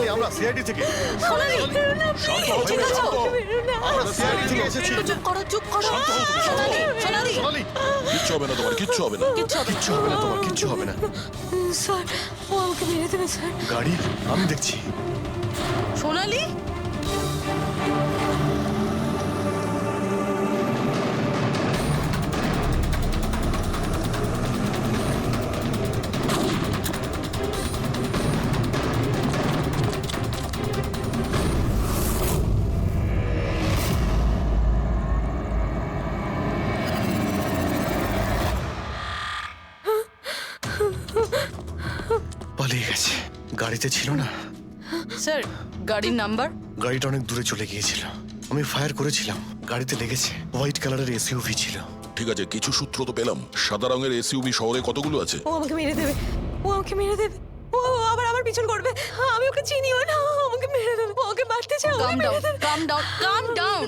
সোনালি, আমরা সিআইডি থেকে। সোনালি, শান্ত হও, ঠিক আছে, শান্ত হও। আমরা সিআইডি থেকে এসেছি। একটু চুপ করো, চুপ করো। শান্ত হও তুমি, শান্ত সোনালি, হও। সোনালি, সোনালি, কিচ্ছু হবে না তোমার, কিচ্ছু হবে না। কিচ্ছু হবে না। কিচ্ছু হবে না তোমার, কিচ্ছু হবে না। স্যার ও আমাকে মেরে দেবে স্যার। গাড়ি আমি দেখছি। সোনালি, পালিয়ে গেছে। গাড়িতে ছিল না। স্যার গাড়ির নাম্বার? গাড়িটা অনেক দূরে চলে গিয়েছিল। আমি ফায়ার করেছিলাম, গাড়িতে লেগেছে। হোয়াইট কালারের এসইউভি ছিল। ঠিক আছে, কিছু সূত্র তো পেলাম। সাদা রঙের এসইউভি শহরে কতগুলো আছে? ও আমাকে মেরে দেবে, ও আমাকে মেরে দেবে। ও আবার আমার পিছন করবে। আমি ওকে চিনিও না, ও আমাকে মেরে দেবে। ও ওকে মারতে চায়, কাম ওকে ডাউন, মেরে দেবে। কাম ডাউন, কাম ডাউন।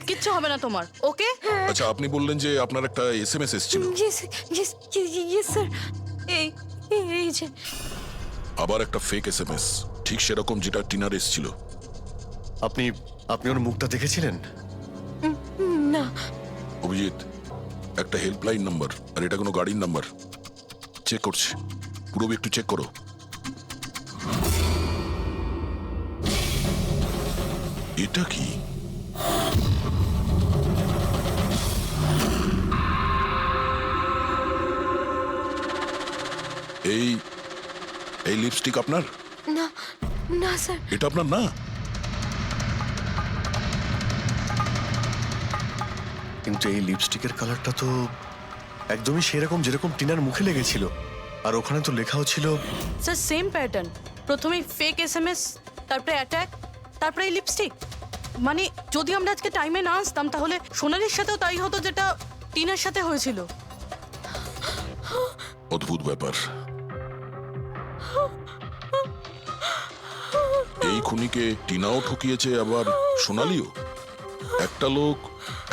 কিচ্ছু হবে না তোমার, ওকে? আচ্ছা, আপনি বললেন যে আপনার একটা এসএমএস এসেছিল। Yes yes yes sir. এই এই যে আবার একটা ফেক এসএমএস, ঠিক সেরকম যেটা টিনার এসেছিল। আপনি আপনি ওর মুখটা দেখেছিলেন? না। অভিজিৎ, একটা হেল্পলাইন নাম্বার, আর এটা কোনো গাড়ির নাম্বার। চেক করছি, পুরো একটু চেক করো। এটা কি? এই এই লিপস্টিক আপনার? না না স্যার। এটা আপনার না? কিন্তু এই লিপস্টিকের কালারটা তো একদমই সেরকম যেরকম টিনার মুখে লেগেছিল। আর ওখানে তো লেখাও ছিল। স্যার সেম প্যাটার্ন, প্রথমে ফেক এসএমএস, তারপরে অ্যাটাক, তারপরে এই লিপস্টিক। মানে যদি আমরা আজকে টাইমে না আসতাম তাহলে সোনালির সাথেও তাই হতো যেটা টিনার সাথে হয়েছিল। অদ্ভুত ব্যাপার। এই খুনিকে টিনাও ঠকিয়েছে, আবার সোনালিও। একটা লোক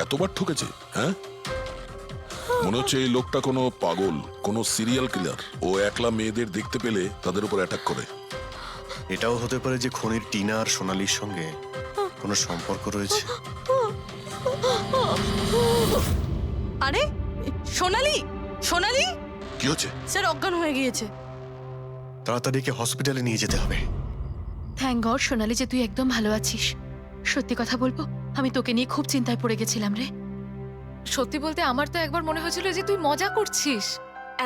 এতবার ঠকেছে, হ্যাঁ? মনে হচ্ছে এই লোকটা কোনো পাগল, কোনো সিরিয়াল কিলার। ও একলা মেয়েদের দেখতে পেলে তাদের উপর অ্যাটাক করে। এটাও হতে পারে যে খনির টিনা আর সোনালির সঙ্গে কোনো সম্পর্ক রয়েছে। আরে সোনালি, সোনালি! কি হচ্ছে? স্যার অজ্ঞান হয়ে গিয়েছে। তাড়াতাড়ি একে হসপিটালে নিয়ে যেতে হবে। থ্যাংক গড সোনালি যে তুই একদম ভালো আছিস। সত্যি কথা বলবো, আমি তোকে নিয়ে খুব চিন্তায় পড়ে গেছিলাম রে। সত্যি বলতে আমার তো একবার মনে হয়েছিল যে তুই মজা করছিস,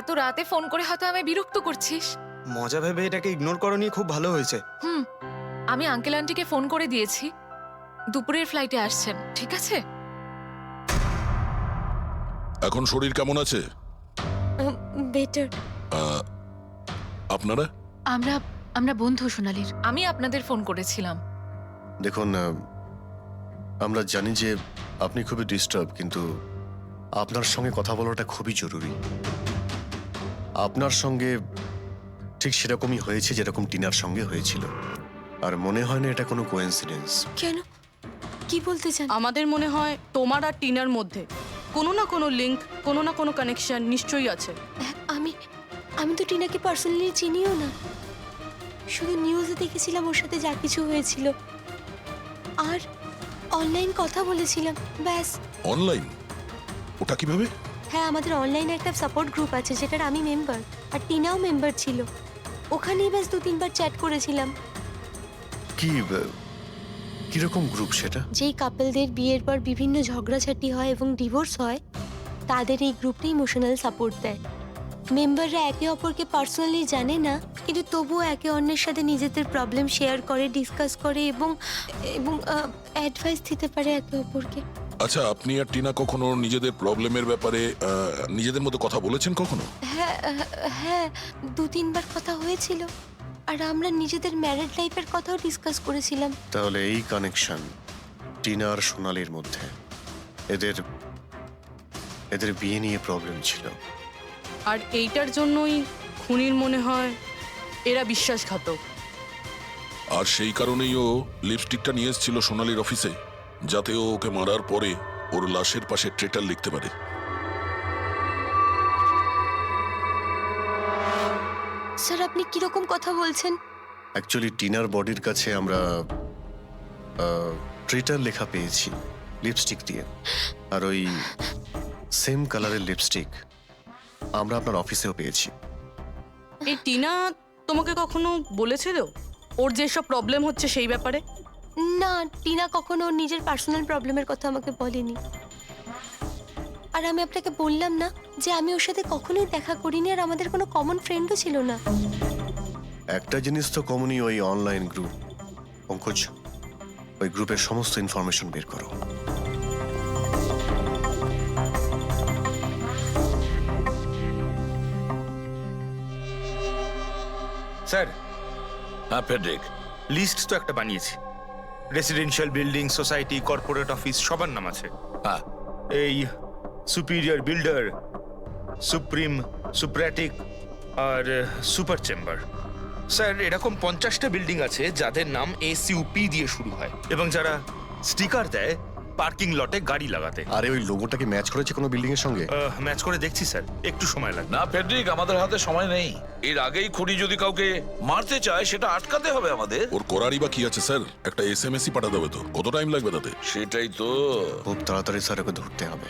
এত রাতে ফোন করে হয়তো আমায় বিরক্ত করছিস। মজা ভেবে এটাকে ইগনোর করনি, খুব ভালো হয়েছে। আমি আঙ্কেল আন্টিকে ফোন করে দিয়েছি, দুপুরের ফ্লাইটে আসছেন, ঠিক আছে? এখন শরীর কেমন আছে বেটার। আপনারা? আমরা আমরা বন্ধু সোনালির। আমি আপনাদের ফোন করেছিলাম। দেখুন, আমরা জানি যে আপনি খুবই ডিস্টার্ব, কিন্তু আপনার সঙ্গে কথা বলাটা খুবই জরুরি। আপনার সঙ্গে ঠিক সেরকমই হয়েছে যেরকম টিনার সঙ্গে হয়েছিল। আর মনে হয় না এটা কোনো কোইন্সিডেন্স। কেন, কি বলতে চান? আমাদের মনে হয় তোমার আর টিনার মধ্যে কোনো না কোনো লিংক, কোনো না কোনো কানেকশন নিশ্চয়ই আছে। আমি আমি তো টিনাকে পার্সোনালি চিনিও না, শুধু নিউজে দেখেছিলাম ওর সাথে যা কিছু হয়েছিল, আর অনলাইন কথা বলেছিলাম, ব্যাস। অনলাইন? ওটা কিভাবে? হ্যাঁ, আমাদের অনলাইনে একটা সাপোর্ট গ্রুপ আছে যেটার আমি মেম্বার, আর টিনাও মেম্বার ছিল। ওখানেই ব্যাস 2-3 বার চ্যাট করেছিলাম। কিরকম গ্রুপ সেটা? যেই কাপলদের বিয়ের পর বিভিন্ন ঝগড়াঝাটি হয় এবং ডিভোর্স হয়, তাদের এই গ্রুপটা ইমোশনাল সাপোর্ট দেয়। মেম্বাররা একে অপরকে পার্সোনালি জানে না, কিন্তু তবুও একে অন্যের সাথে নিজেদের প্রবলেম শেয়ার করে, ডিসকাস করে এবং এবং অ্যাডভাইস দিতে পারে একে অপরকে। আচ্ছা, আপনি আর টিনা কখনো নিজেদের প্রবলেমের ব্যাপারে নিজেদের মধ্যে কথা বলেছেন কখনো? হ্যাঁ হ্যাঁ, 2-3 বার কথা হয়েছিল, আর আমরা নিজেদের ম্যারিড লাইফের কথাও ডিসকাস করেছিলাম। তাহলে এই কানেকশন টিনা আর সোনালির মধ্যে, এদের এদের বিয়ে নিয়ে প্রবলেম ছিল। আর এইটার জন্যই খুনির মনে হয় এরা বিশ্বাসঘাতক। আর সেই কারণেই ও লিপস্টিকটা নিয়ে এসেছিল সোনালির অফিসে, যাতে ও ওকে মারার পরে ওর লাশের পাশে ট্রেটার লিখতে পারে। স্যার, আপনি কিরকম কথা বলছেন? অ্যাকচুয়ালি টিনার বডির কাছে আমরা ট্রিটার লেখা পেয়েছি লিপস্টিক দিয়ে, আর ওই সেম কালারের লিপস্টিক আমরা আপনার অফিসেও পেয়েছি। এই টিনা তোমাকে কখনো বলেছিল ওর যেসব প্রবলেম হচ্ছে সেই ব্যাপারে? না, টিনা কখনো ওর নিজের পার্সোনাল প্রবলেমের কথা আমাকে বলেনি। আর আমি আপনাকে বললাম না যে আমি ওর সাথে কখনোই দেখা করিনি, আর আমাদের কোনো কমন ফ্রেন্ডও ছিল না। একটা জিনিস তো কমনই, ওই অনলাইন গ্রুপ। পঙ্কজ, ওই গ্রুপের সমস্ত ইনফরমেশন বের করো। স্যার, হ্যাঁ ফেডরিক, লিস্ট তো একটা বানিয়েছি। Residential building, society, corporate office সবার নাম আছে। হ্যাঁ এই সুপিরিয়র বিল্ডার, সুপ্রিম, সুপ্রাটিক আর সুপার চেম্বার। স্যার, এরকম 50টা বিল্ডিং আছে যাদের নাম ACUP দিয়ে শুরু হয়, এবং যারা স্টিকার দেয় পার্কিং লটে গাড়ি লাগাতে। আরে ওই লোগোটাকে ম্যাচ করেছে কোনো বিল্ডিং এর সঙ্গে? ম্যাচ করে দেখছি স্যার, একটু সময় লাগবে। না ফেডরিক, আমাদের হাতে সময় নেই। এর আগেই খুনি যদি কাউকে মারতে চায় সেটা আটকাতে হবে আমাদের। ওর করারই বা কি আছে স্যার? একটা SMS পাঠাতে হবে তো, কত টাইম লাগবে তাতে? সেটাই তো। খুব তাড়াতাড়ি স্যার ওকে ধরতে হবে।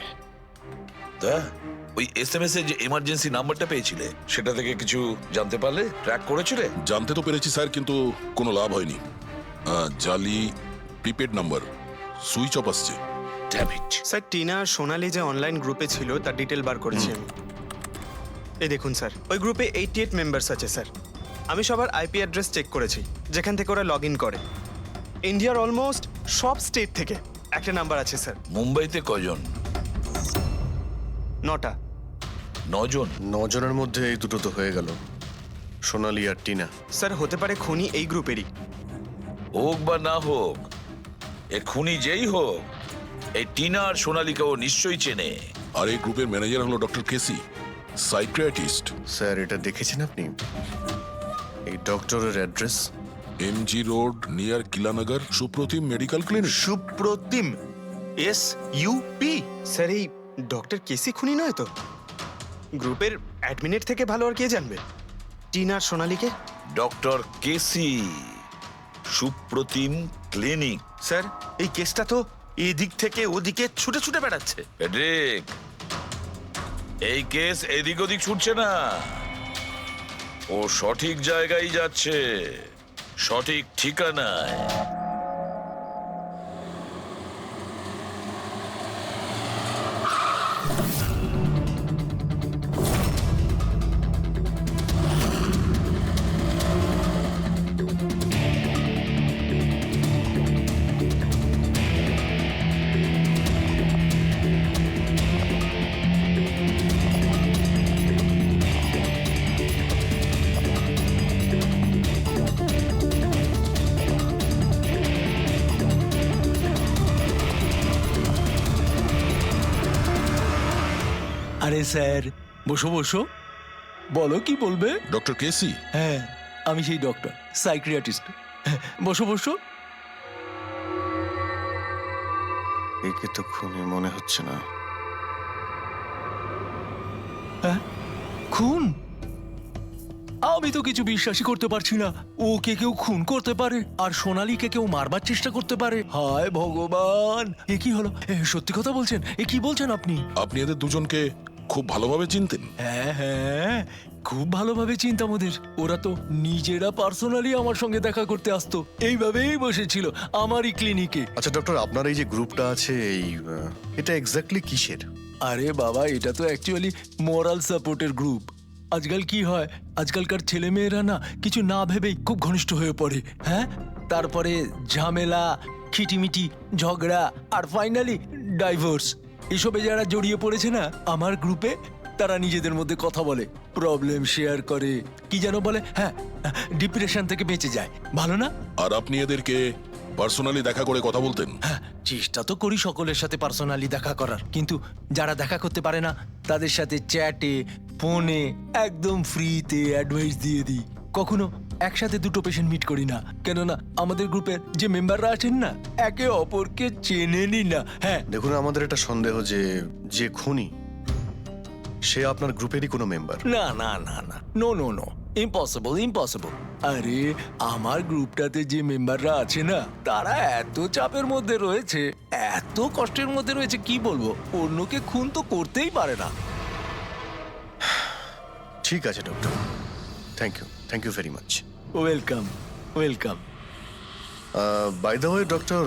তা ওই SMS এ যে এমার্জেন্সি নাম্বারটা পেয়েছিলে সেটা থেকে কিছু জানতে পারলে? ট্র্যাক করেছিলে? জানতে তো পেরেছি স্যার, কিন্তু কোনো লাভ হয়নি। জালি প্রিপেড নাম্বার, সুইচ অফ আসছে। Damn it. স্যার, টিনা আর সোনালি যে অনলাইন গ্রুপে ছিল তার ডিটেল বার করেছি আমি। এই দেখুন স্যার, ওই গ্রুপে 88 মেম্বার্স আছে স্যার। আমি সবার IP অ্যাড্রেস চেক করেছি যেখান থেকে ওরা লগ ইন করে। ইন্ডিয়ার অলমোস্ট সব স্টেট থেকে একটা নাম্বার আছে স্যার। মুম্বাইতে কজন? 9টা। 9 জন? 9 জনের মধ্যে এই দুটো তো হয়ে গেল, সোনালি আর টিনা। স্যার, হতে পারে খুনি এই গ্রুপেরই। হোক বা না হোক, এ খুনি যেই হোক, এই টিনা আর সোনালিকেও নিশ্চয়ই চেনে। আর এই গ্রুপের ম্যানেজার হলো ডক্টর কেসি, সাইকিয়াট্রিস্ট। স্যার, এটা দেখেছেন আপনি? এই ডক্টরের অ্যাড্রেস MG রোড near Kilanagar, Supratim medical clinic. Supratim, SUP। Sir, এই ডক্টর কেসি খুনি নয় তো? গ্রুপের অ্যাডমিনের থেকে ভালো আর কে জানবে টিনা আর সোনালিকে? ডক্টর কেসি, সুপ্রতিম ক্লিনিক। স্যার, এই কেসটা তো এদিক থেকে ওদিকে ছুটে ছুটে বেড়াচ্ছে। ফেডরিক, এই কেস এদিক ওদিক ছুটছে না, ও সঠিক জায়গায় যাচ্ছে, সঠিক ঠিকানায়। আরে স্যার, বসো বসো, বলো কি বলবে। ডক্টর কেসি? হ্যাঁ, আমি সেই ডক্টর, সাইকিয়াট্রিস্ট। বসো বসো। একে তো খুনি মনে হচ্ছে না। হ্যাঁ, খুন? আমি তো কিছু বিশ্বাসই করতে পারছি না। ওকে কেউ খুন করতে পারে আর সোনালীকে কেউ মারবার চেষ্টা করতে পারে? হায় ভগবান, এ কি হলো? সত্যি কথা বলছেন? এ কি বলছেন আপনি? আপনি এদের দুজনকে খুব ভালোভাবে চিনতেন? হ্যাঁ হ্যাঁ, খুব ভালোভাবে চিনতাম ওদের। ওরা তো নিজেরা পার্সোনালি আমার সঙ্গে দেখা করতে আসতো, এইভাবেই বসেছিল আমারই ক্লিনিকে। আচ্ছা ডক্টর, আপনার এই যে গ্রুপটা আছে, এটা এক্স্যাক্টলি কিসের? আরে বাবা, এটা তো অ্যাকচুয়ালি মোরাল সাপোর্টের গ্রুপ। আজকাল কি হয়, আজকালকার ছেলে মেয়েরা না কিছু না ভেবেই খুব ঘনিষ্ঠ হয়ে পড়ে। হ্যাঁ, তারপরে ঝামেলা, খিটিমিটি, ঝগড়া, আর ফাইনালি ডাইভোর্স। এসবে যারা জড়িয়ে পড়েছে না আমার গ্রুপে, তারা নিজেদের মধ্যে কথা বলে, প্রবলেম শেয়ার করে, কি যেন বলে, হ্যাঁ, ডিপ্রেশন থেকে বেঁচে যায়। ভালো না? আর আপনি এদেরকে পার্সোনালি দেখা করে কথা বলতেন? হ্যাঁ, চেষ্টা তো করি সকলের সাথে পার্সোনালি দেখা করার, কিন্তু যারা দেখা করতে পারে না তাদের সাথে চ্যাটে, ফোনে একদম ফ্রিতে অ্যাডভাইস দিয়ে দিই। কখনো একসাথে দুটো পেশেন্ট মিট করি না, কেননা আমাদের গ্রুপের যে মেম্বাররা আছেন না, একে অপরকে চেনেনি না। হ্যাঁ, দেখুন, আমাদের একটা সন্দেহ যে খুনি সে আপনার গ্রুপেরই কোনো মেম্বার। না না না না, no no no, impossible impossible. আরে আমার গ্রুপটাতে যে মেম্বাররা আছে না, তারা এত চাপের মধ্যে রয়েছে, এত কষ্টের মধ্যে রয়েছে, কি বলবো, অন্যকে খুন তো করতেই পারে না। ঠিক আছে doctor, thank you very much. Welcome welcome. By the way doctor,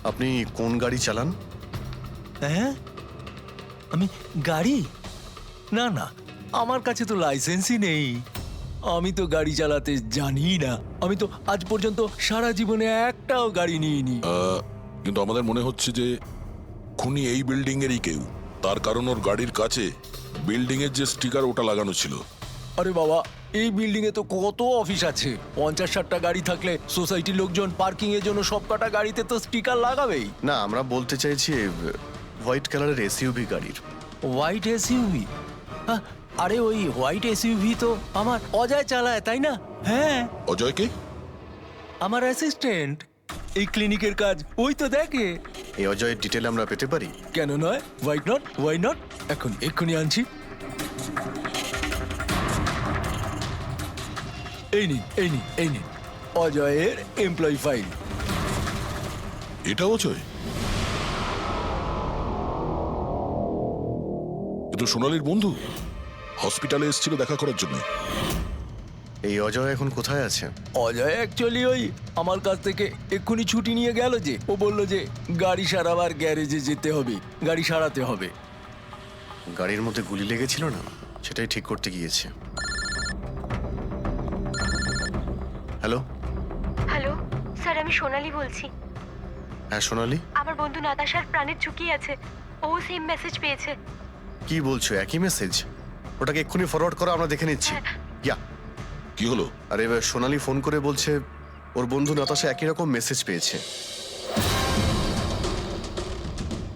আপনি কোন গাড়ি চালান? হ্যাঁ, আমি গাড়ি? না না, আমার কাছে তো লাইসেন্সই নেই। আমি তো গাড়ি চালাতে জানি না। আমি তো আজ পর্যন্ত সারা জীবনে একটাও গাড়ি নিইনি। কিন্তু আমাদের মনে হচ্ছে যে খুনি এই বিল্ডিং এরই কেউ, তার কারণ ওর গাড়ির কাছে বিল্ডিং এর যে স্টিকার ওটা লাগানো ছিল। আরে বাবা, এই বিল্ডিং এ তো কত অফিস আছে, 50-60টা গাড়ি থাকলে সোসাইটির লোকজন পার্কিং এর জন্য সবকটা গাড়িতে তো স্টিকার লাগাবেই। না, আমরা বলতে চাইছি হোয়াইট কালারের এসইউভি গাড়ির। White SUV? আরে ওই হোয়াইট এসইউভি তো আমার অজয় চালায়, তাই না? হ্যাঁ, অজয়কে? আমার অ্যাসিস্ট্যান্ট, এই ক্লিনিকের কাজ ওই তো দেখে। এই অজয়ের ডিটেল আমরা পেতে পারি? কেন নয়, ওয়াই নট। এক্ষুনি আনছি। এই নিন অজয়ের এমপ্লয়ি ফাইল। এটা অজয়? কিন্তু সোনালীর বন্ধু হসপিটালে এসেছিল দেখা করার জন্য। এই অজয় এখন কোথায় আছে? অজয় অ্যাকচুয়ালি ওই আমার কাছ থেকে এক্ষুনি ছুটি নিয়ে গেল, যে ও বলল যে গাড়ি সারাবার গ্যারেজে যেতে হবে, গাড়ি সারাতে হবে। গাড়ির মধ্যে গুলি লেগেছিল না, সেটাই ঠিক করতে গিয়েছে। হ্যালো হ্যালো স্যার, আমি সোনালি বলছি। হ্যাঁ সোনালি, আমার বন্ধু নাতাশার প্রাণের ঝুঁকি আছে, ও সেম মেসেজ পেয়েছে। কি বলছো? একই মেসেজ? ওটাকে এক্ষুনি ফরওয়ার্ড করো, আমরা দেখে নিচ্ছি। ইয়া, কি হলো? আরে এবার সোনালি ফোন করে বলছে ওর বন্ধু নাতাশা একই রকম মেসেজ পেয়েছে।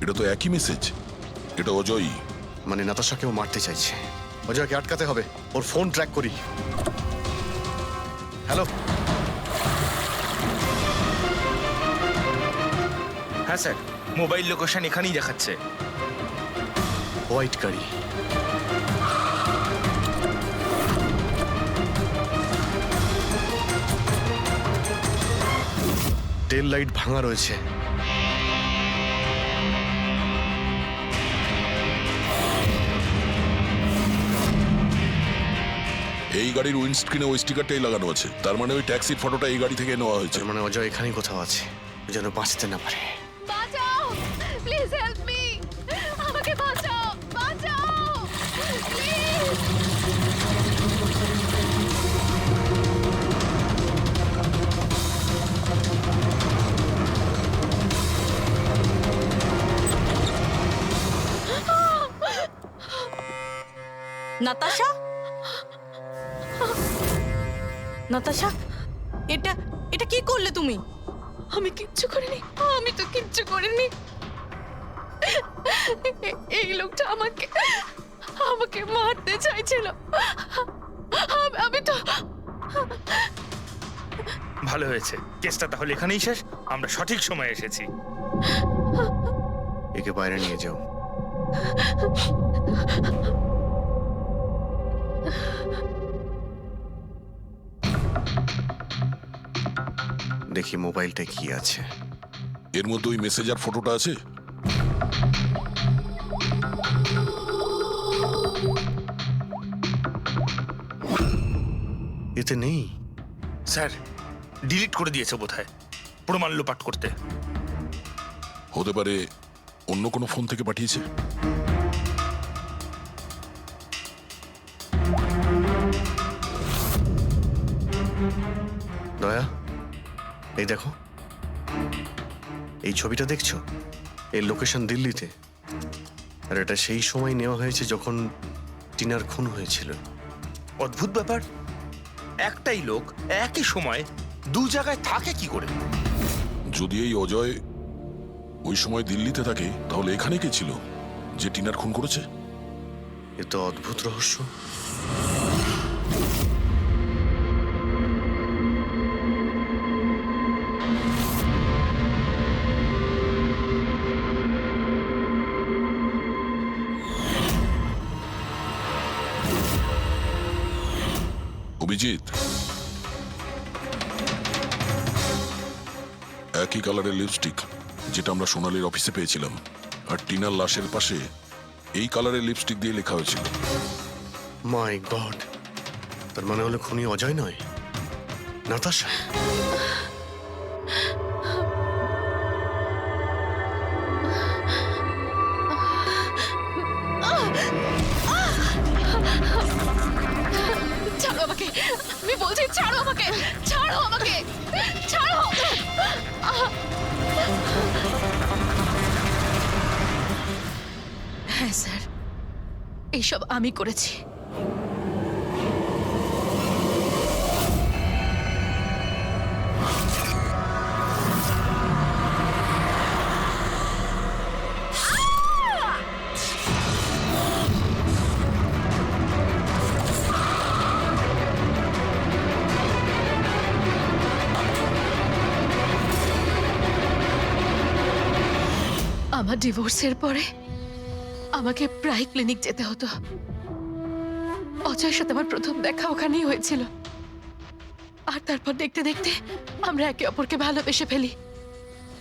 এটা তো একই মেসেজ, এটা অজয়ই। মানে নাতাশাকেও মারতে চাইছে। অজয়কে আটকাতে হবে, ওর ফোন ট্র্যাক করি। হ্যালো, হ্যাঁ স্যার, মোবাইল লোকেশন এখানেই দেখাচ্ছে। হোয়াইট গাড়ি। টেল লাইট ভাঙা রয়েছে। এই গাড়ির উইন্ডস্ক্রিনে ওই স্টিকারটাই লাগানো আছে, তার মানে ওই ট্যাক্সির ফটোটা এই গাড়ি থেকে নেওয়া হয়েছে। তার মানে অজয় এখানেই কোথাও আছে, ও যেন বাঁচতে না পারে। বাঁচাও, প্লিজ হেল্প মি, আমাকে বাঁচাও, প্লিজ। নাতাশা, নাতাশা, এটা এটা কি করলে তুমি? আমি কিচ্ছু করিনি, আমি তো কিচ্ছু করিনি। এই লোকটা আমাকে আমাকে মারতে চাইছিল। আমি তো। ভালো হয়েছে, কেসটা তাহলে এখানেই শেষ। আমরা সঠিক সময়ে এসেছি। একে বাইরে নিয়ে যাও। দেখি মোবাইলটা কি আছে। এর মধ্যে ওই মেসেজ আর ফটোটা আছে? এতে নেই। স্যার, ডিলিট করে দিয়েছে বোধহয়, প্রমাণ লোপাট করতে। হতে পারে অন্য কোনো ফোন থেকে পাঠিয়েছে। দয়া, এই দেখো, এই ছবিটা দেখছো? এর লোকেশন দিল্লিতে, আর এটা সেই সময় নেওয়া হয়েছে যখন টিনার খুন হয়েছিল। অদ্ভুত ব্যাপার, একটাই লোক একই সময় দু জায়গায় থাকে কি করে? যদি এই অজয় ওই সময় দিল্লিতে থাকে, তাহলে এখানে কে ছিল যে টিনার খুন করেছে? এ তো অদ্ভুত রহস্য। অভিজিৎ, একই কালারের লিপস্টিক যেটা আমরা সোনালীর অফিসে পেয়েছিলাম, আর টিনার লাশের পাশে এই কালারের লিপস্টিক দিয়ে লেখা হয়েছিল। মাই গড, তার মানে হলো খুনি অজয় নয়, নাতাশা। ছাড়ো আমাকে, আমি বলছি ছাড়ো আমাকে, ছাড়ো আমাকে, ছাড়ো। হ্যাঁ স্যার, এইসব আমি করেছি। আমার ডিভোর্সের পরে আমাকে প্রায় ক্লিনিক যেতে হতো। অজয়ের সাথে আমার প্রথম দেখা ওখানেই হয়েছিল, আর তারপর দেখতে দেখতে আমরা একে অপরকে ভালোবেসে ফেলি।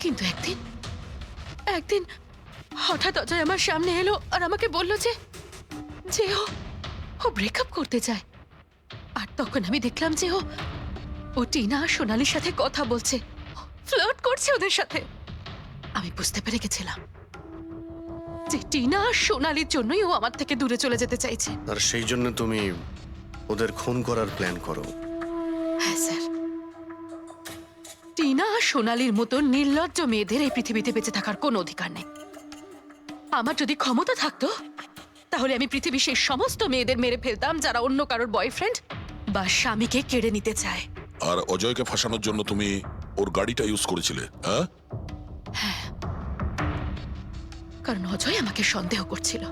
কিন্তু একদিন হঠাৎ অজয় আমার সামনে এলো আর আমাকে বলল যে ও ব্রেকআপ করতে চায়। আর তখন আমি দেখলাম যে ও টিনা আর সোনালীর সাথে কথা বলছে, ফ্লার্ট করছে ওদের সাথে। আমি বুঝতে পেরে গেছিলাম যে টিনা আর সোনালীর জন্যই ও আমার থেকে দূরে চলে যেতে চাইছে। আর সেই জন্য তুমি ওদের খুন করার প্ল্যান করো। হ্যাঁ স্যার, টিনা আর সোনালীর মতো নির্লজ্জ মেয়েদের এই পৃথিবীতে বেঁচে থাকার কোনো অধিকার নেই। আমার যদি ক্ষমতা থাকতো তাহলে আমি পৃথিবীর সেই সমস্ত মেয়েদের মেরে ফেলতাম যারা অন্য কারোর বয়ফ্রেন্ড বা স্বামীকে কেড়ে নিতে চায়। আর অজয়কে ফাঁসানোর জন্য তুমি ওর গাড়িটা ইউজ করেছিলে, হ্যাঁ? কারণ অজয় আমাকে সন্দেহ করছিল,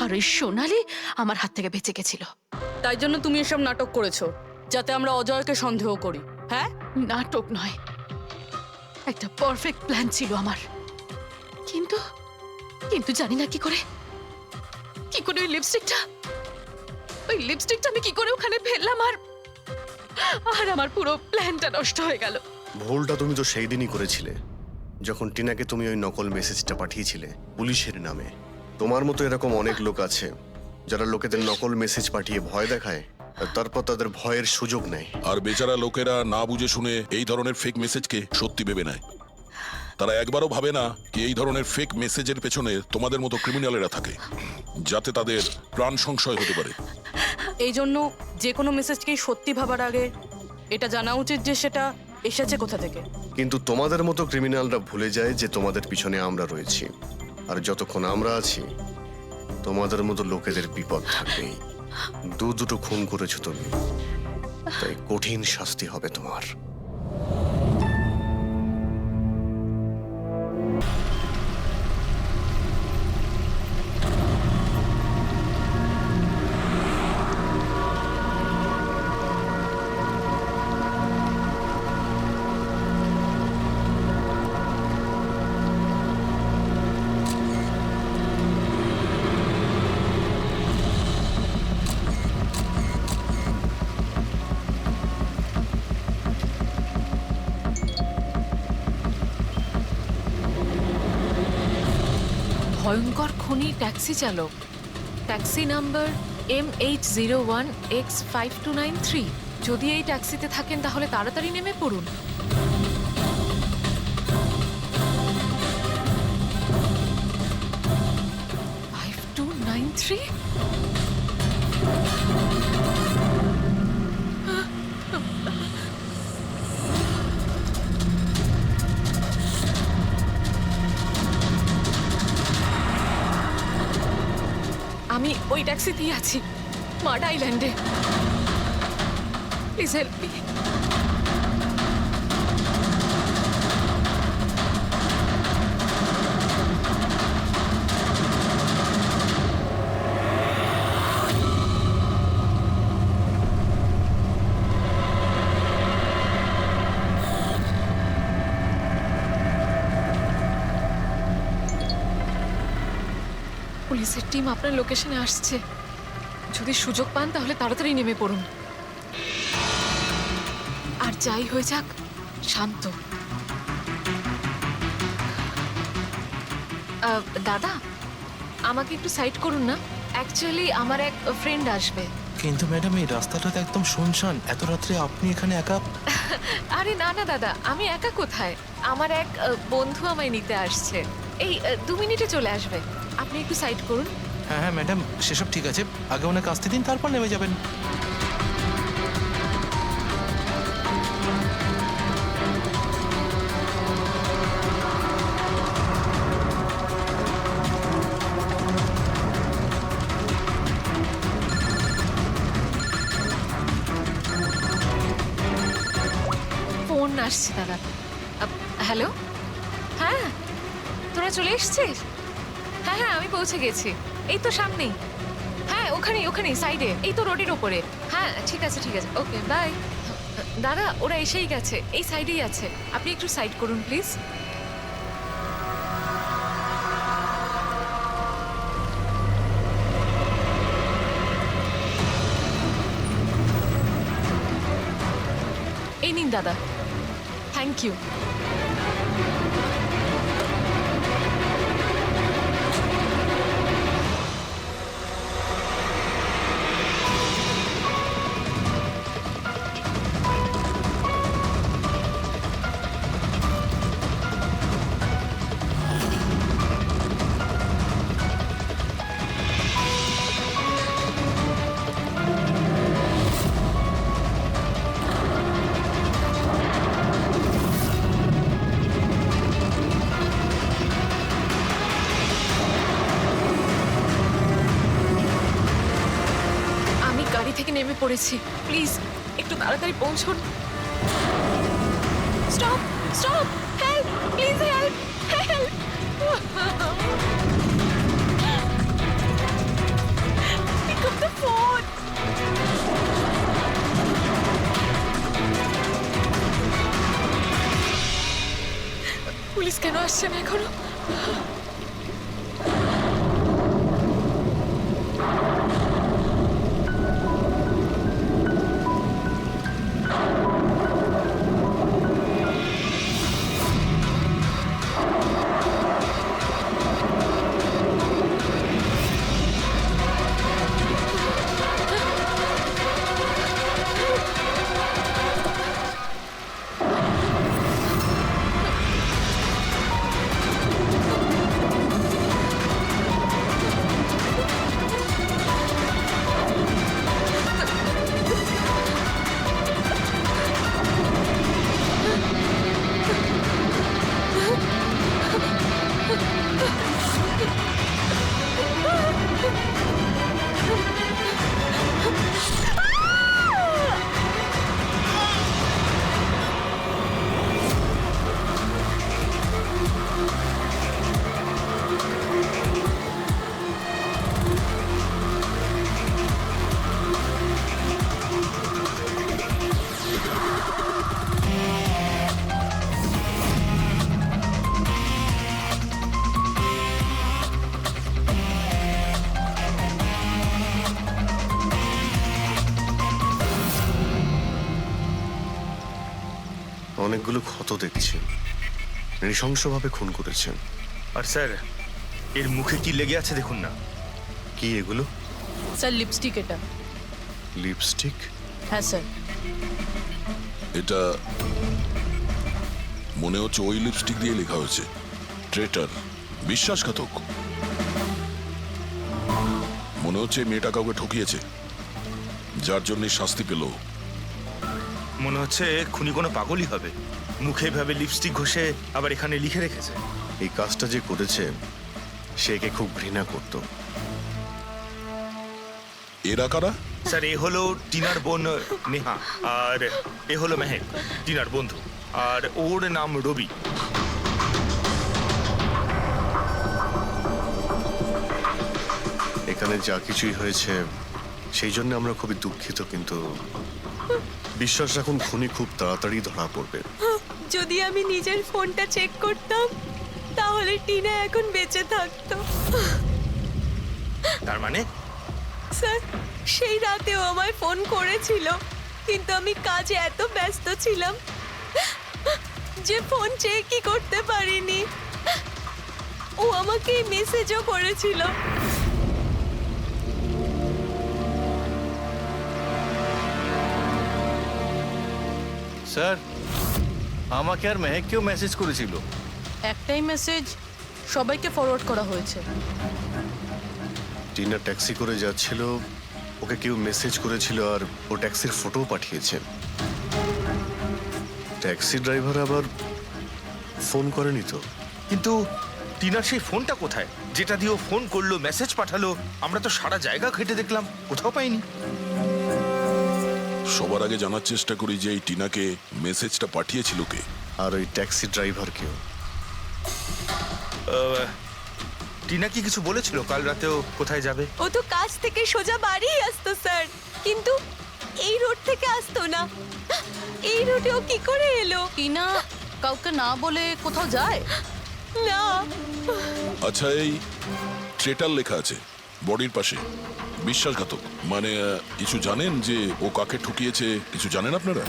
আর ওই সোনালী আমার হাত থেকে বেঁচে গেছিল। তাই জন্য তুমি এসব নাটক করেছো যাতে আমরা অজয়কে সন্দেহ করি। হ্যাঁ, নাটক নয়, একটা পারফেক্ট প্ল্যান ছিল আমার। কিন্তু কিন্তু জানি না কি করে ওই লিপস্টিকটা আমি কি করে ওখানে ফেললাম, আর আমার পুরো প্ল্যানটা নষ্ট হয়ে গেল। ভুলটা তুমি তো সেই দিনই করেছিলে যখন টিনাকে তুমি ওই নকল মেসেজটা পাঠিয়েছিলে পুলিশের নামে। তোমার মতো এরকম অনেক লোক আছে যারা লোকেদের নকল মেসেজ পাঠিয়ে ভয় দেখায়, আর তারপর তাদের ভয়ের সুযোগ নেয়। আর বেচারা লোকেরা না বুঝে শুনে এই ধরনের ফেক মেসেজকে সত্যি ভেবে নেয়। তারা একবারও ভাবে না কি এই ধরনের ফেক মেসেজের পেছনে তোমাদের মতো ক্রিমিনালেরা থাকে, যাতে তাদের প্রাণ সংশয় হতে পারে। এই জন্য যে কোনো মেসেজকেই সত্যি ভাবার আগে এটা জানা উচিত যে সেটা এসেছে কোথা থেকে। কিন্তু তোমাদের মতো ক্রিমিনালরা ভুলে যায় যে তোমাদের পিছনে আমরা রয়েছি, আর যতক্ষণ আমরা আছি তোমাদের মতো লোকেদের বিপদ থাকবেই। দুটো খুন করেছো তুমি, তাই কঠিন শাস্তি হবে তোমার। ভয়ঙ্কর খুনি ট্যাক্সি চালক, ট্যাক্সি নাম্বার MH01X5293। যদি এই ট্যাক্সিতে থাকেন তাহলে তাড়াতাড়ি নেমে পড়ুন। 5293? আমি ওই ট্যাক্সিতেই আছি, মাড আইল্যান্ডে। Please help me. পুলিশের টিম আপনার লোকেশনে আসছে। যদি সুযোগ পান তাহলে তাড়াতাড়ি নেমে পড়ুন। যাই হয়ে যাক, শান্ত। দাদা, আমাকে একটু সাইড করুন না। অ্যাকচুয়ালি আমার এক ফ্রেন্ড আসবে। কিন্তু ম্যাডাম এই রাস্তাটা তো একদম শুনশান, এত রাত্রে আপনি এখানে একা? আরে না না দাদা, আমি একা কোথায়, আমার এক বন্ধু আমায় নিতে আসছে। এই 2 মিনিটে চলে আসবে। আপনি একটু সাইড করুন। হ্যাঁ হ্যাঁ ম্যাডাম, সেসব ঠিক আছে, আগে ওনাকে আসতে দিন, তারপর নেমে যাবেন। ফোন আসছে দাদা। হ্যালো, হ্যাঁ তোরা চলে এসছিস? হ্যাঁ হ্যাঁ, আমি পৌঁছে গেছি, এই তো সামনেই। হ্যাঁ ওখানেই ওখানেই সাইডে, এই তো রোডের ওপরে। হ্যাঁ ঠিক আছে ঠিক আছে, ওকে বাই। দাদা ওরা এসেই গেছে, এই সাইডেই আছে, আপনি একটু সাইড করুন প্লিজ। এই নিন দাদা, থ্যাংক ইউ। আমি গাড়ি থেকে নেমে পড়েছি, প্লিজ একটু তাড়াতাড়ি পৌঁছুন। Stop stop, help please, help help. Pick up the phone. Police কেন আসছে না এখনো? অনেকগুলো ক্ষত দেখছি, নৃশংসভাবে খুন করেছেন। আর স্যার, এর মুখে কি লেগে আছে দেখুন না। কি এগুলো? স্যার লিপস্টিক এটা। লিপস্টিক? হ্যাঁ স্যার। এটা মনে হচ্ছে ওই লিপস্টিক দিয়ে লেখা হয়েছে ট্রেটার, বিশ্বাসঘাতক। মনে হচ্ছে মেয়েটা কাউকে ঠকিয়েছে, যার জন্য শাস্তি পেল। মনে হচ্ছে খুনি কোনো পাগলই হবে, মুখে ভাবে লিপস্টিক ঘষে আবার এখানে লিখে রেখেছে। এই কাজটা যে করেছে সে একে খুব ঘৃণা করত। এরা কারা? স্যার, এ হলো টিনার বোন নেহা, আর এ হলো মেহেক, টিনার বন্ধু, আর ওর নাম রবি। এখানে যা কিছুই হয়েছে সেই জন্য আমরা খুবই দুঃখিত, কিন্তু বিশ্বাস রাখুন খুনি খুব তাড়াতাড়ি ধরা পড়বে। যদি আমি নিজের ফোনটা চেক করতাম তাহলে টিনা এখন বেঁচে থাকতো। তার মানে স্যার, সেই রাতেও আমায় ফোন করেছিল, কিন্তু আমি কাজে এত ব্যস্ত ছিলাম যে ফোন চেয়ে কি করতে পারিনি। ও আমাকে মেসেজও করেছিল। স্যার আমাকে আর মেহেককেও মেসেজ করেছিল। একটাই মেসেজ সবাইকে ফরওয়ার্ড করা হয়েছে। টিনা ট্যাক্সি করে যাচ্ছিল, ওকে কেউ মেসেজ করেছিল আর ও ট্যাক্সির ফটোও পাঠিয়েছে। ট্যাক্সি ড্রাইভার আবার ফোন করেনি তো। কিন্তু টিনার সেই ফোনটা কোথায়, যেটা দিয়ে ও ফোন করলো, মেসেজ পাঠালো? আমরা তো সারা জায়গা ঘেটে দেখলাম, কোথাও পাইনি। সবার আগে জানার চেষ্টা করি যে এই টিনাকে মেসেজটা পাঠিয়েছিল কে। আর ওই ট্যাক্সি ড্রাইভার কেউ। টিনা কি কিছু বলেছিল কাল রাতেও কোথায় যাবে? ও তো কাজ থেকে সোজা বাড়ি আসতো স্যার, কিন্তু এই রোড থেকে আসতো না। এই রোডে ও কি করে এলো? টিনা কাউকে না বলে কোথাও যায় না। আচ্ছা, এই ট্রেটার লেখা আছে বডির পাশে, বিশ্বাসঘাতক মানে কিছু জানেন যে ও কাকে ঠুকিয়েছে? কিছু জানেন আপনারা?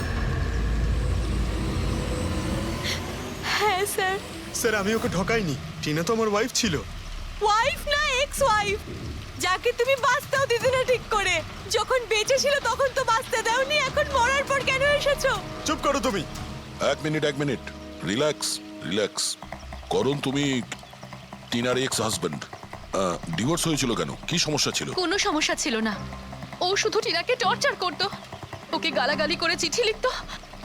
হ্যাঁ স্যার। স্যার আমি ওকে ঠকাইনি, টিনা তো আমার ওয়াইফ ছিল। ওয়াইফ না, এক্স ওয়াইফ, যাকে তুমি বাঁচতেও দিতে না ঠিক করে। যখন বেঁচে ছিল তখন তো বাঁচতে দাওনি, এখন মরার পর কেন এসেছো? চুপ করো তুমি। এক মিনিট, রিল্যাক্স রিল্যাক্স। করণ, তুমি টিনার এক্স হাজবেন্ড, ডিভোর্স হয়েছিল কেন? কি সমস্যা ছিল? কোনো সমস্যা ছিল না। ও শুধু টিনাকে টর্চার করতো, ওকে গালাগালি করে চিঠি লিখতো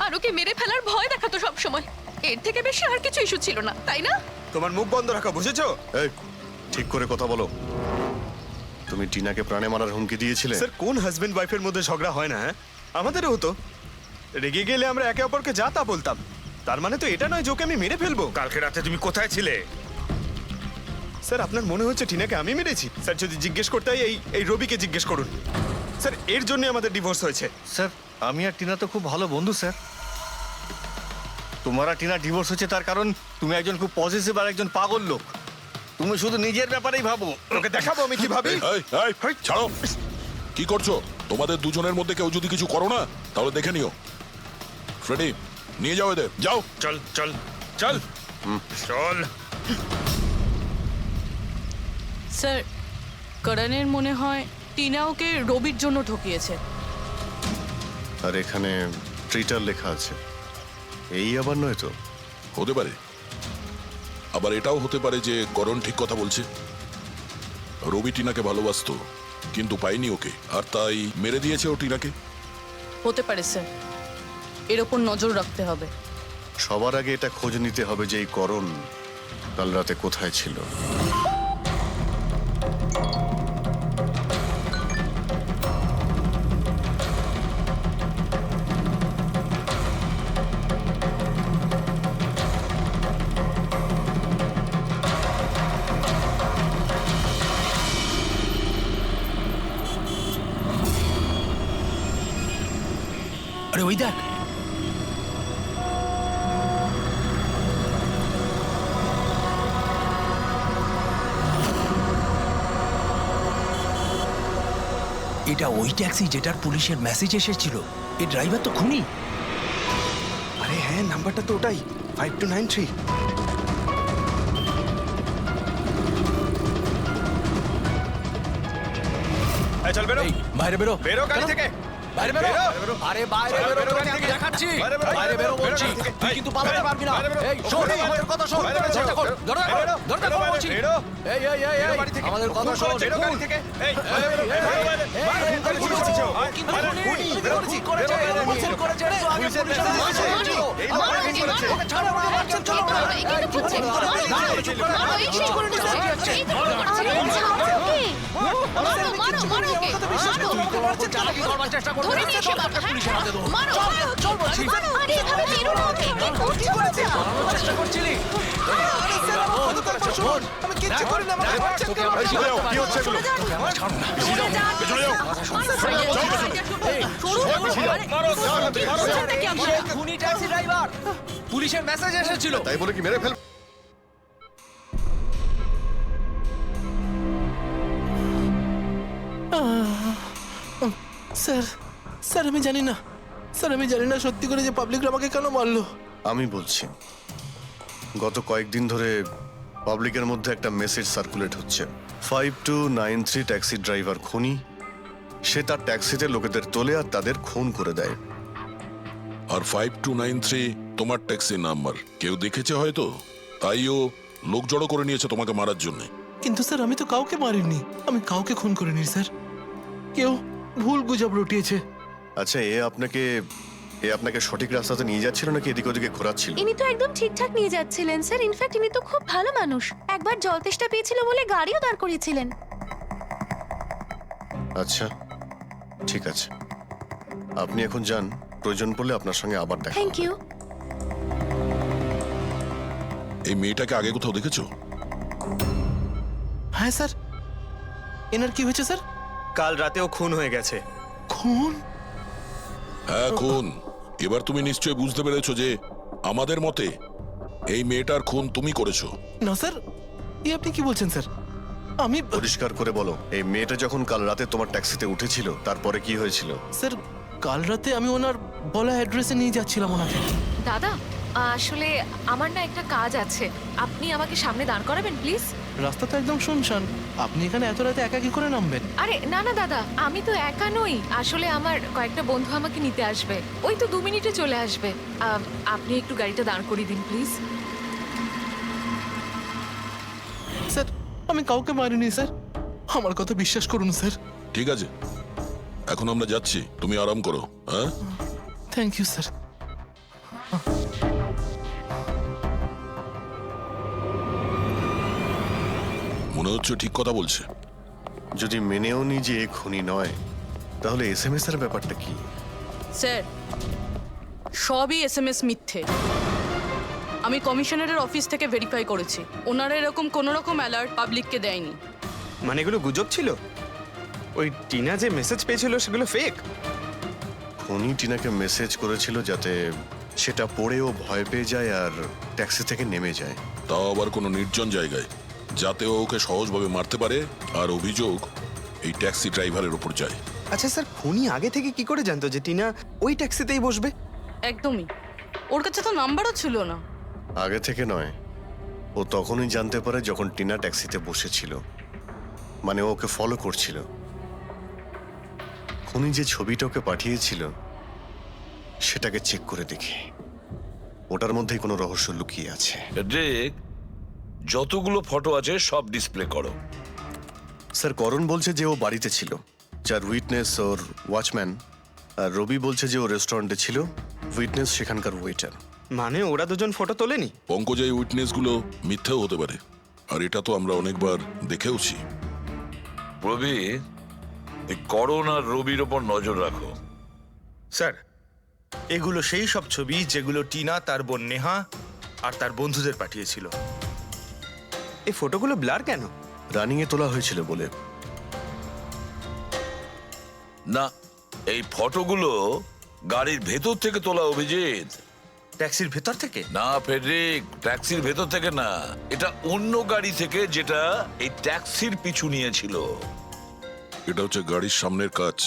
আর ওকে মেরে ফেলার ভয় দেখাতো সব সময়। এর থেকে বেশি আর কিছু ইস্যু ছিল না, তাই না? তোমার মুখ বন্ধ রাখা, বুঝেছো? এই, ঠিক করে কথা বলো। তুমি টিনাকে প্রাণে মারার হুমকি দিয়েছিলে? স্যার কোন হাজবেন্ড ওয়াইফের মধ্যে ঝগড়া হয় না? হ্যাঁ, আমাদেরও হতো। রেগে গেলে আমরা একে অপরকে যা তা বলতাম। তার মানে তো এটা নয় যে ওকে আমি মেরে ফেলবো। কালকে রাতে তুমি কোথায় ছিলে? স্যার আপনার মনে হচ্ছে টিনাকে আমি মেরেছি? স্যার যদি জিজ্ঞেস করতে হয় এই রবিকে জিজ্ঞেস করুন। স্যার এর জন্য আমাদের ডিভোর্স হয়েছে। স্যার আমি আর টিনা তো খুব ভালো বন্ধু স্যার। তোমার আর টিনা ডিভোর্স হচ্ছে তার কারণ তুমি একজন খুব পজিটিভ আর একজন পাগল লোক। তুমি শুধু নিজের ব্যাপারেই ভাবো। ওকে দেখাবো আমি কি ভাবি। এই, ছাড়ো। কি করছো? তোমাদের দুজনের মধ্যে কেউ যদি কিছু করো না তাহলে দেখে নিও। ফ্রেডি, নিয়ে যাও এদের, যাও। চল চল চল চল। স্যার, করণের মনে হয় টিনা ওকে রবির জন্য ঠকিয়েছে। আর এখানে ট্রিটার লেখা আছে, এই আবার নয় তো? হতে পারে, আবার এটাও হতে পারে যে করণ ঠিক কথা বলছে। রবি টিনাকে ভালোবাসতো কিন্তু পায়নি ওকে, আর তাই মেরে দিয়েছে ও টিনাকে। হতে পারে স্যার, এর ওপর নজর রাখতে হবে। সবার আগে এটা খোঁজ নিতে হবে যে এই করণ কাল রাতে কোথায় ছিল। আরে ওই দেখ, এটা ওই ট্যাক্সি যেটার পুলিশের মেসেজ এসেছিল। এই ড্রাইভার তো খুনি। আরে হ্যাঁ, নাম্বারটা তো ওটাই, 5293। চল বেরো। এই বাইরে বেরো, বেরো গাড়ি থেকে। বাইরে বেরো। বেরো। আরে বাইরে বাইরে বেরো, বেরো তোকে গাড়ি আমি থেকে। দেখাচ্ছি। বাইরে বেরো, বাইরে বেরো বেরো বলছি, গাড়ি থেকে। তুই কিন্তু পালাতে পারবি না। বাইরে বেরো। এই শোন, বাইরে বেরো। আমাদের কথা শোন। বাইরে বেরো। চেষ্টা কর, দরকার বাইরে বেরো। দরকার বেরো, বলছি। বেরো। এই এই এই বেরো এই, বাড়ি থেকে। আমাদের কথা খুন শোন। করেছে, বেরো গাড়ি থেকে। এই, বাইরে বেরো, এই, বাইরে বেরো। এই, বাইরে এই, বেরো, খুন পুলিশ করেছে। আছে। কিন্তু বাইরে খুনি, খুনি, খুন বেরো, করেছে, বেরো, বেরো, খুন বেরো। করেছে। তো আগে পুলিশের পুলিশের মেসেজ মেসেজ আছে। এসেছিল। এই লোক মারো, খুন করেছে। ওকে ছাড়ো, ওকে মারছেন, চলো। এই কিন্তু করছে, মারো, মারো, চুপ করো, মারো, এই সেই করুন, স্যার। এই তো করছে, মারো, মারো, মারো ওকে, মারো। তুই তো ওকে চালাকি করবার চেষ্টা করবি। ধরে নিয়ে এসে বাবা, পুলিশের হাতে ধর। মারো, চল বলছি। আরে এভাবে মেরো না ওকে, কি করছো বাচ্চা? পালানোর চেষ্টা করছিলি? শোন, আমি কিচ্ছু করি না, আমাকে মারছেন কেন? কি হচ্ছে এগুলো? ছাড় না। খুনি ট্যাক্সি ড্রাইভার, পুলিশের মেসেজ এসেছিল। তাই বলে কি মেরে ফেল? স্যার স্যার আমি জানি না, স্যার আমি জানি না সত্যি করে যে পাবলিকরা আমাকে কেন মারলো। আমি বলছি, গত কয়েকদিন ধরে পাবলিকের মধ্যে একটা মেসেজ সার্কুলেট হচ্ছে, 5293 ট্যাক্সি ড্রাইভার খুনি। সে তার ট্যাক্সিতে লোকেদের তোলে আর তাদের খুন করে দেয়। আর 5293 তোমার ট্যাক্সি নাম্বার। কেউ দেখেছে হয়তো, তাইও লোক জড়ো করে নিয়েছে তোমাকে মারার জন্য। কিন্তু স্যার আমি তো কাউকে মারিনি, আমি কাউকে খুন করিনি স্যার। কেউ ভুল গুজব রটিয়েছে। আচ্ছা, এ আপনাকে সঠিক রাস্তাতে নিয়ে যাচ্ছিল নাকি এদিকে ওদিকে ঘোরাচ্ছিল? ইনি তো একদম ঠিকঠাক নিয়ে যাচ্ছিলেন স্যার। ইনফ্যাক্ট ইনি তো খুব ভালো মানুষ। একবার জল তেষ্টা পেয়েছিল বলে গাড়িও দাঁড় করিয়েছিলেন। আচ্ছা, ঠিক আছে, আপনি এখন যান। প্রয়োজন পড়লে আপনার সঙ্গে আবার দেখা থ্যাংক হবে। ইউ। এই মেয়েটাকে আগে কোথাও দেখেছো? হ্যাঁ স্যার। এনার কি হয়েছে স্যার? কাল রাতেও খুন হয়ে গেছে। খুন? হ্যাঁ, খুন। এবার তুমি নিশ্চয়ই বুঝতে পেরেছো যে আমাদের মতে এই মেয়েটার খুন তুমি করেছো। না স্যার, এই আপনি কি বলছেন স্যার? আমি পরিষ্কার করে বলো, এই মেয়েটা যখন কাল রাতে তোমার ট্যাক্সিতে উঠেছিল তারপরে কি হয়েছিল? স্যার কাল রাতে আমি ওনার বলা অ্যাড্রেসে নিয়ে যাচ্ছিলাম ওনাকে। দাদা আসলে আমার না একটা কাজ আছে, আপনি আমাকে সামনে দাঁড় করাবেন প্লিজ। রাস্তা তো একদম শুনশান, আপনি এখানে এত রাতে একা কি করে নামবেন? আরে না না দাদা, আমি তো একা নই, আসলে আমার কয়েকটা বন্ধু আমাকে নিতে আসবে, ওই তো 2 মিনিটে চলে আসবে। আপনি একটু গাড়িটা দাঁড় করিয়ে দিন প্লিজ। স্যার আমি কাউকে মারিনি স্যার, আমার কথা বিশ্বাস করুন স্যার। ঠিক আছে, এখন আমরা যাচ্ছি, তুমি আরাম করো। হ্যাঁ, থ্যাংক ইউ স্যার। মনে হচ্ছে ঠিক কথা বলছে। যদি মেনেও নি যে এ খুনি নয়, তাহলে এসএমএস এর ব্যাপারটা কি? স্যার, সবই এসএমএস মিথ্যে। আমি কমিশনারের অফিস থেকে ভেরিফাই করেছি, ওনারা এরকম কোনো রকম অ্যালার্ট পাবলিককে দেয়নি। মানে এগুলো গুজব ছিল? ওই টিনা যে মেসেজ পেয়েছিল সেগুলো ফেক? খুনি টিনাকে মেসেজ করেছিল যাতে সেটা পড়েও ভয় পেয়ে যায় আর ট্যাক্সি থেকে নেমে যায়। তাও আবার কোনো নির্জন জায়গায়, যাতে ও ওকে সহজভাবে মারতে পারে আর অভিযোগ এই ট্যাক্সি ড্রাইভারের উপর যায়। আচ্ছা স্যার, খুনি আগে থেকে কি করে জানতো যে টিনা ওই ট্যাক্সিতেই বসবে? একদমই, ওর কাছে তো নাম্বারও ছিল না। আগে থেকে নয়, ও তখনই জানতে পারে যখন টিনা ট্যাক্সিতে বসেছিল, মানে ও ওকে ফলো করছিল। খুনি যে ছবিটা ওকে পাঠিয়েছিল সেটাকে চেক করে দেখি, ওটার মধ্যেই কোনো রহস্য লুকিয়ে আছে। দেখ, যতগুলো ফটো আছে সব ডিসপ্লে করো। স্যার, করণ বলছে যে ও বাড়িতে ছিল, যার উইটনেস ওর ওয়াচম্যান, আর রবি বলছে যে ও রেস্টুরেন্টে ছিল, উইটনেস সেখানকার ওয়েটার। মানে ওরা দুজন ফটো তোলেনি? পঙ্কজ, এই উইটনেসগুলো মিথ্যেও হতে পারে, আর এটা তো আমরা অনেকবার দেখেওছি। রবি, এই করণ আর রবির ওপর নজর রাখো। স্যার, এগুলো সেই সব ছবি যেগুলো টিনা তার বোন নেহা আর তার বন্ধুদের পাঠিয়েছিল। এই ফটোগুলো ব্লার কেন? রানিং এ তোলা হয়েছিল বলে। না, এই ফটোগুলো গাড়ির ভেতর থেকে তোলা, অভিজিৎ। ট্যাক্সির ভেতর থেকে? না ফেডরিক, ট্যাক্সির ভেতর থেকে না, এটা অন্য গাড়ি থেকে যেটা এই ট্যাক্সির পিছু নিয়েছিল। এটা হচ্ছে গাড়ির সামনের কাচ,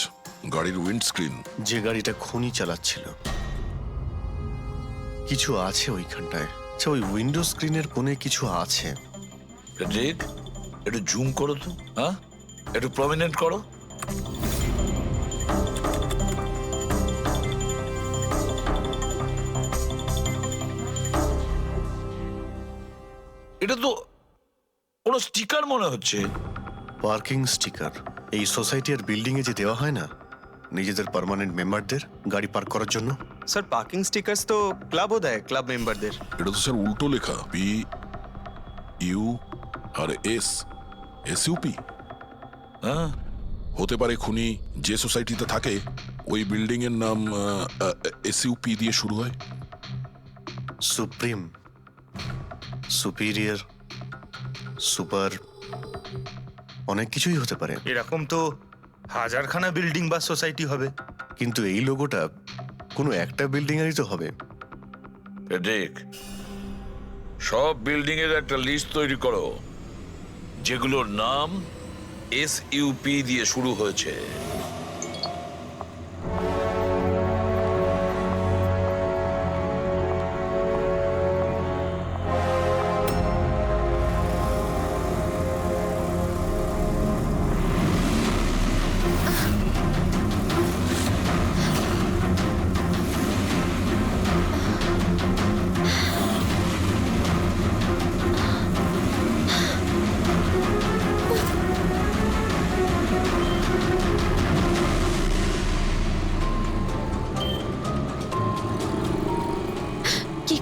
গাড়ির উইন্ডস্ক্রিন। যে গাড়িটা খুনি চালাচ্ছিল, কিছু আছে ওইখানটায়। আচ্ছা, ওই উইন্ডো স্ক্রিনের কোণে কিছু আছে। ফেডরিক, একটু জুম করো তো, হ্যাঁ, একটু প্রমিনেন্ট করো। এটা তো কোনো স্টিকার মনে হচ্ছে। Parking sticker. এই সোসাইটি আর বিল্ডিং এ যে দেওয়া হয় না নিজেদের পার্মানেন্ট মেম্বারদের গাড়ি পার্ক করার জন্য। স্যার, পার্কিং স্টিকার্স তো ক্লাবও দেয়, ক্লাব মেম্বারদের। এটা তো স্যার উল্টো লেখা, P U R S, SUP. হ্যাঁ, হতে পারে খুনি যে সোসাইটিতে থাকে ওই বিল্ডিং এর নাম এসইউপি দিয়ে শুরু হয়। সুপ্রিম, সুপিরিয়র, সুপার, অনেক কিছুই হতে পারে। এরকম তো হাজারখানা বিল্ডিং বা সোসাইটি হবে। কিন্তু এই লোগোটা কোনো একটা বিল্ডিং এরই তো হবে। ফেডরিক, সব বিল্ডিং এর একটা লিস্ট তৈরি করো যেগুলোর নাম এসইউপি দিয়ে শুরু হয়েছে।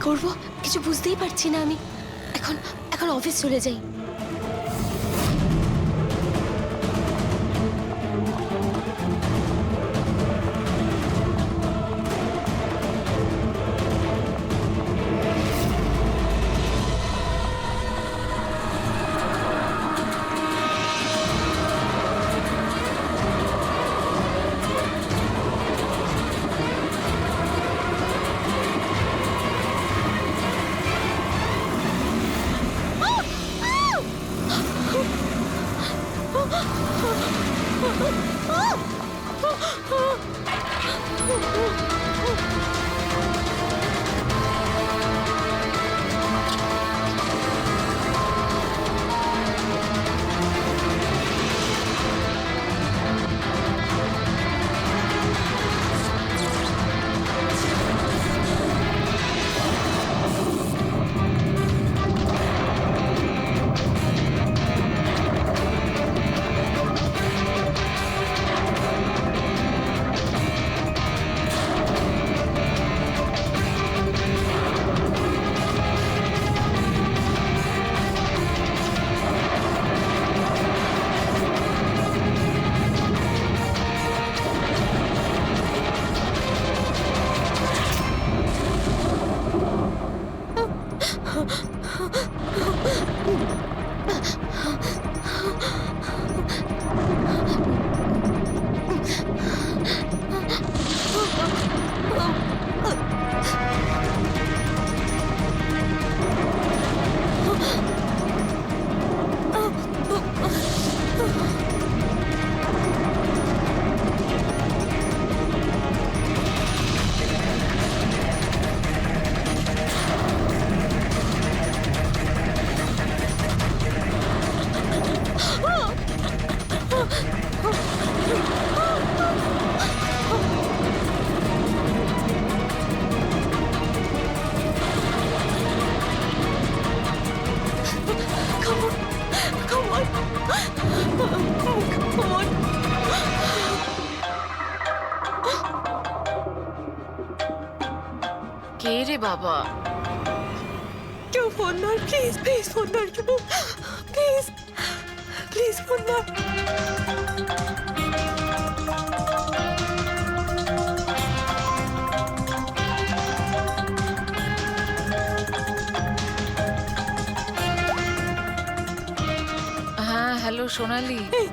করব কিছু বুঝতেই পারছি না আমি। এখন এখন অফিস চলে যাই। কে রে বাবা? কেউ ফোন ধর প্লিজ, প্লিজ ফোন ধর কেউ, প্লিজ প্লিজ ফোন ধর। হ্যাঁ হ্যালো সোনালি। এই,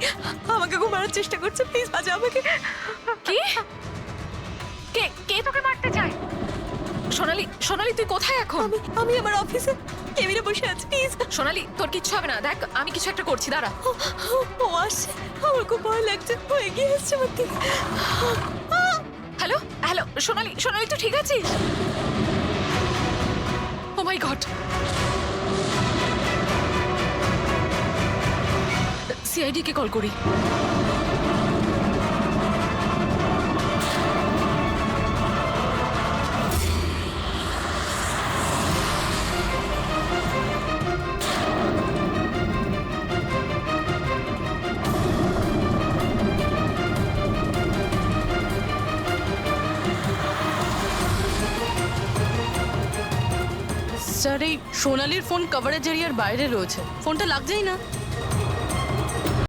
আমাকে খুব মারার চেষ্টা করছে, প্লিজ বাঁচা আমাকে। কি? কে কে তোকে মারতে চায়? সোনালি, সোনালি তুই কোথায় এখন? আমি আমার অফিসে কেবিনে বসে আছি, প্লিজ। সোনালি তোর কিচ্ছু হবে না, দেখ আমি কিছু একটা করছি, দাঁড়া। ও আসছে, আমার খুব ভয় লাগছে, ও এগিয়ে আসছে আমার দিকে। হ্যালো হ্যালো সোনালি, সোনালি তুই ঠিক আছিস? ও মাই গড, সিআইডি কে কল করি। স্যার এই সোনালির ফোন কভারেজ এরিয়ার বাইরে রয়েছে, ফোনটা লাগছেই না।